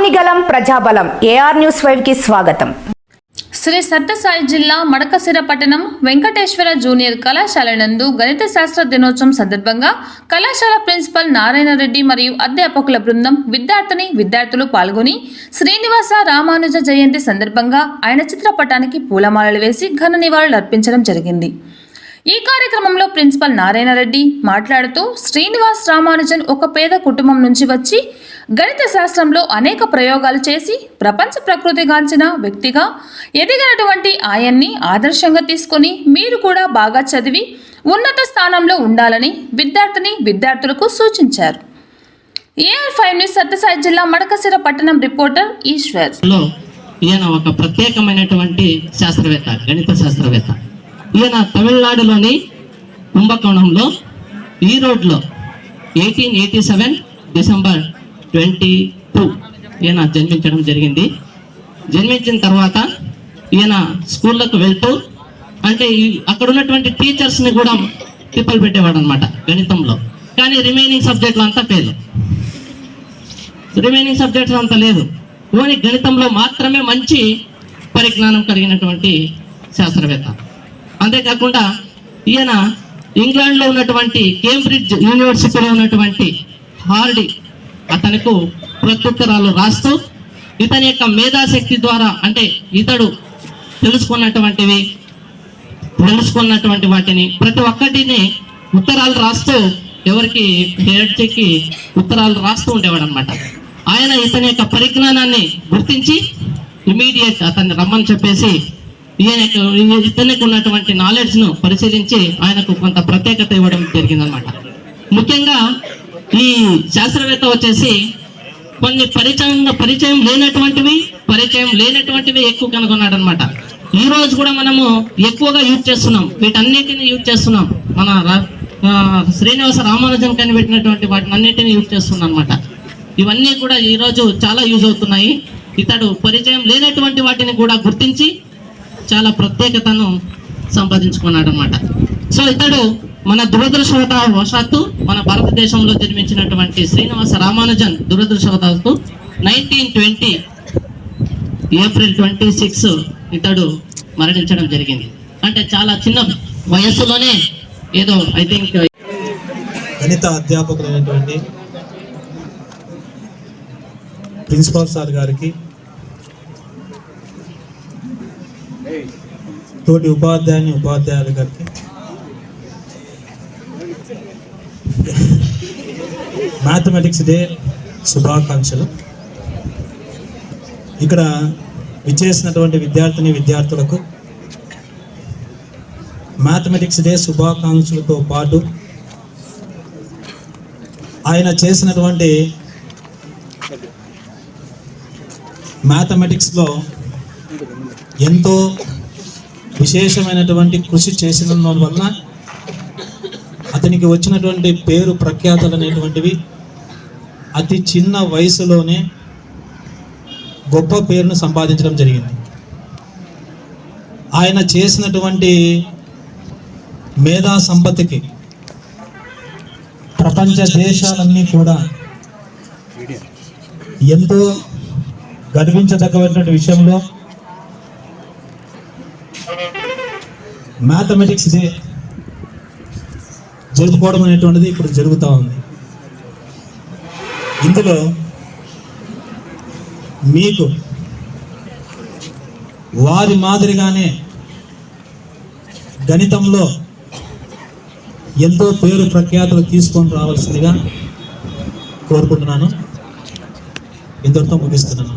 ఆనిగలం ప్రజాబలం AR news 5 కి స్వాగతం. శ్రీ సత్యసాయి జిల్లా మడకశిర పట్టణం వెంకటేశ్వర జూనియర్ కళాశాల నందు గణిత శాస్త్ర దినోత్సవం సందర్భంగా కళాశాల ప్రిన్సిపల్ నారాయణ రెడ్డి మరియు అధ్యాపకుల బృందం విద్యార్థులు పాల్గొని శ్రీనివాస రామానుజ జయంతి సందర్భంగా ఆయన చిత్రపటానికి పూలమాలలు వేసి ఘన నివాళులు అర్పించడం జరిగింది. ఈ కార్యక్రమంలో ప్రిన్సిపల్ నారాయణ రెడ్డి మాట్లాడుతూ శ్రీనివాస్ రామానుజన్ ఒక పేద కుటుంబం నుంచి వచ్చి గణిత శాస్త్రంలో అనేక ప్రయోగాలు చేసి ప్రపంచ ప్రకృతిగాంచిన వ్యక్తిగా ఎదిగినటువంటి ఆయన్ని ఆదర్శంగా తీసుకొని మీరు కూడా బాగా చదివి ఉన్నత స్థానంలో ఉండాలని విద్యార్థులకు సూచించారు. AR5 న్యూస్ సత్యసాయి జిల్లా మడకశిర పట్టణం రిపోర్టర్ ఈశ్వర్. ఈయన ఒక ప్రత్యేకమైనటువంటి శాస్త్రవేత్త, గణిత శాస్త్రవేత్త. ఈయన తమిళనాడులోని కుంభకోణంలో ఈ రోడ్లో 1887 డిసెంబర్ 22 ఈయన జన్మించడం జరిగింది. జన్మించిన తర్వాత ఈయన స్కూళ్ళకు వెళ్తూ అంటే అక్కడ ఉన్నటువంటి టీచర్స్ని కూడా తిప్పలు పెట్టేవాడు అనమాట గణితంలో. కానీ రిమైనింగ్ సబ్జెక్టులు అంతా ఫెయిల్. రిమైనింగ్ సబ్జెక్ట్స్ అంతా లేదు, ఓన్లీ గణితంలో మాత్రమే మంచి పరిజ్ఞానం కలిగినటువంటి శాస్త్రవేత్త. అంతేకాకుండా ఈయన ఇంగ్లాండ్లో ఉన్నటువంటి కేంబ్రిడ్జ్ యూనివర్సిటీలో ఉన్నటువంటి హార్డీ అతనికి ప్రత్యుత్తరాలు రాస్తూ ఇతని యొక్క మేధాశక్తి ద్వారా అంటే ఇతడు తెలుసుకున్నటువంటి వాటిని ప్రతి ఒక్కటిని ఉత్తరాలు రాస్తూ ఎవరికి హెడ్కి ఉత్తరాలు రాస్తూ ఉండేవాడు అనమాట. ఆయన ఇతని యొక్క పరిజ్ఞానాన్ని గుర్తించి ఇమీడియట్ అతన్ని రమ్మని చెప్పేసి ఇతనికి ఉన్నటువంటి నాలెడ్జ్ను పరిశీలించి ఆయనకు కొంత ప్రత్యేకత ఇవ్వడం జరిగిందనమాట. ముఖ్యంగా ఈ శాస్త్రవేత్త వచ్చేసి కొన్ని పరిచయం లేనటువంటివి ఎక్కువ కనుగొన్నాడు అనమాట. ఈ రోజు కూడా మనము ఎక్కువగా యూజ్ చేస్తున్నాం, వీటన్నిటిని యూజ్ చేస్తున్నాం. మన శ్రీనివాస రామానుజన్ కనిపెట్టినటువంటి వాటిని అన్నిటిని యూజ్ చేస్తున్నాం అనమాట. ఇవన్నీ కూడా ఈరోజు చాలా యూజ్ అవుతున్నాయి. ఇతడు పరిచయం లేనటువంటి వాటిని కూడా గుర్తించి చాలా ప్రత్యేకతను సంపాదించుకున్నాడు అనమాట. సో ఇతడు మన దురదృష్టవశాత్తు మన భారతదేశంలో జన్మించినటువంటి శ్రీనివాస రామానుజన్ దురదృష్టవశాత్తు 1920 ఏప్రిల్ 26 ఇతడు మరణించడం జరిగింది. అంటే చాలా చిన్న వయస్సులోనే ఏదో ఐ థింక్ గణిత అధ్యాపకులైనటువంటి ప్రిన్సిపాల్ సార్ గారికి, తోటి ఉపాధ్యాయుల గారికి, మ్యాథమెటిక్స్ డే శుభాకాంక్షలు. ఇక్కడ విచ్చేసినటువంటి విద్యార్థులకు మ్యాథమెటిక్స్ డే శుభాకాంక్షలతో పాటు ఆయన చేసినటువంటి మ్యాథమెటిక్స్లో ఎంతో విశేషమైనటువంటి కృషి చేసిన వలన అతనికి వచ్చినటువంటి పేరు ప్రఖ్యాతలు అనేటువంటివి అతి చిన్న వయసులోనే గొప్ప పేరును సంపాదించడం జరిగింది. ఆయన చేసినటువంటి మేధా సంపత్తికి ప్రపంచ దేశాలన్నీ కూడా ఎంతో గర్వించదగ్గటువంటి విషయంలో మ్యాథమెటిక్స్ డే జరుపుకోవడం అనేటువంటిది ఇప్పుడు జరుగుతూ ఉంది. ఇందులో మీకు వారి మాదిరిగానే గణితంలో ఎంతో పేరు ప్రఖ్యాతులు తీసుకొని రావాల్సిందిగా కోరుకుంటున్నాను. ఇంతటితో ముగిస్తున్నాను.